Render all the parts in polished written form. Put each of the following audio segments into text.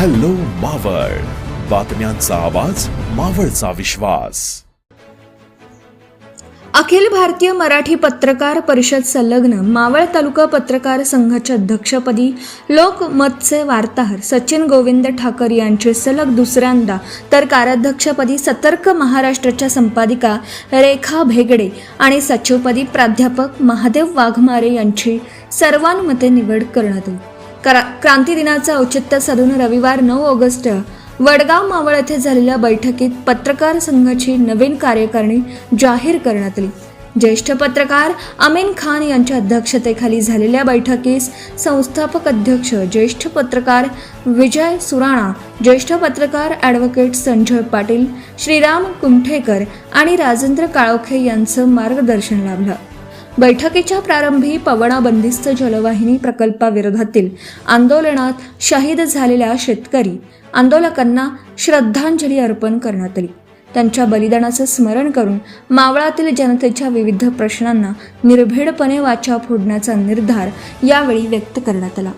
Hello Maval, बातम्यांचा आवाज, मावळचा विश्वास. अखिल भारतीय मराठी पत्रकार परिषद संलग्न मावळ तालुका पत्रकार संघाच्या अध्यक्षपदी लोकमतचे वार्ताहर सचिन गोविंद ठाकर यांची सलग दुसऱ्यांदा, तर कार्याध्यक्षपदी सतर्क महाराष्ट्राच्या संपादिका रेखा भेगडे आणि सचिवपदी प्राध्यापक महादेव वाघमारे यांची सर्वानुमते निवड करण्यात आली. क्रांती दिनाचं औचित्य साधून रविवार 9 ऑगस्ट वडगाव मावळ येथे झालेल्या बैठकीत पत्रकार संघाची नवीन कार्यकारिणी जाहीर करण्यात आली. ज्येष्ठ पत्रकार अमीन खान यांच्या अध्यक्षतेखाली झालेल्या बैठकीस संस्थापक अध्यक्ष ज्येष्ठ पत्रकार विजय सुराणा, ज्येष्ठ पत्रकार ॲडव्होकेट संजय पाटील, श्रीराम कुमठेकर आणि राजेंद्र काळोखे यांचं मार्गदर्शन लाभलं. बैठकीच्या प्रारंभी पवना बंदिस्त जलवाहिनी प्रकल्पाविरोधातील आंदोलनात शहीद झालेल्या शेतकरी आंदोलकांना श्रद्धांजली अर्पण करण्यात आली. त्यांच्या बलिदानाचं स्मरण करून मावळातील जनतेच्या विविध प्रश्नांना निर्भीडपणे वाचा फोडण्याचा निर्धार यावेळी व्यक्त करण्यात आला.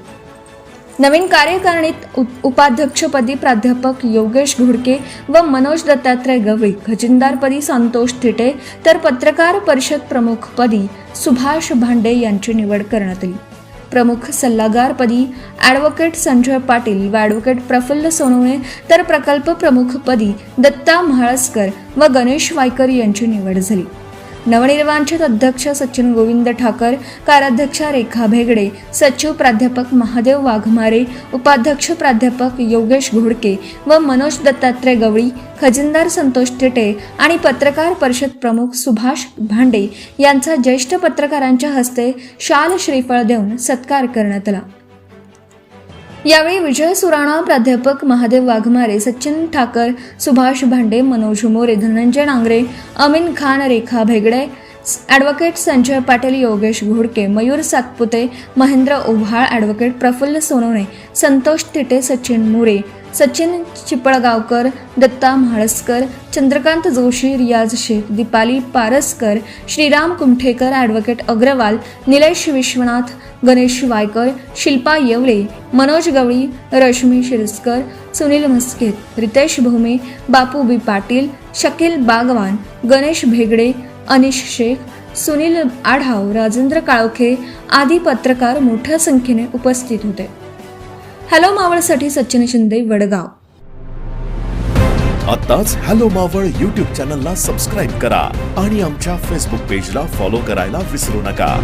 नवीन कार्यकारिणीत उपाध्यक्षपदी प्राध्यापक योगेश घोडके व मनोज दत्तात्रय गवळी, खजिनदारपदी संतोष थिटे, तर पत्रकार परिषद प्रमुखपदी सुभाष भांडे यांची निवड करण्यात आली. प्रमुख सल्लागारपदी ॲडव्होकेट संजय पाटील व ॲडव्होकेट प्रफुल्ल सोनवणे, तर प्रकल्प प्रमुखपदी दत्ता म्हाळसकर व गणेश वायकर यांची निवड झाली. नवनिर्वाचित अध्यक्ष सचिन गोविंद ठाकर, कार्याध्यक्षा रेखा भेगडे, सचिव प्राध्यापक महादेव वाघमारे, उपाध्यक्ष प्राध्यापक योगेश घोडके व मनोज दत्तात्रय गवळी, खजिनदार संतोष थिटे आणि पत्रकार परिषद प्रमुख सुभाष भांडे यांचा ज्येष्ठ पत्रकारांच्या हस्ते शाल श्रीफळ देऊन सत्कार करण्यात आला. यावेळी विजय सुराणा, प्राध्यापक महादेव वाघमारे, सचिन ठाकर, सुभाष भांडे, मनोज मोरे, धनंजय नांगरे, अमीन खान, रेखा भेगडे, ॲडव्होकेट संजय पाटील, योगेश घोडके, मयूर सातपुते, महेंद्र ओव्हाळ, ॲडव्होकेट प्रफुल्ल सोनवणे, संतोष थिटे, सचिन मोरे, सचिन चिपळगावकर, दत्ता म्हाळसकर, चंद्रकांत जोशी, रियाज शेख, दीपाली पारसकर, श्रीराम कुमठेकर, ॲडव्होकेट अग्रवाल, निलेश विश्वनाथ, गणेश वायकर, शिल्पा येवले, मनोज गवळी, रश्मी शिरस्कर, सुनील मस्केत, रितेश भोमे, बापू बी पाटील, शकील बागवान, गणेश भेगडे, अनिश शेख, सुनील आढाव, राजेंद्र काळोखे आदी पत्रकार मोठ्या संख्येने उपस्थित होते. हॅलो मावळसाठी सचिन शिंदे, वडगाव. आताच हॅलो मावळ YouTube चॅनलला सबस्क्राईब करा आणि आमच्या फेसबुक पेजला फॉलो करायला विसरू नका.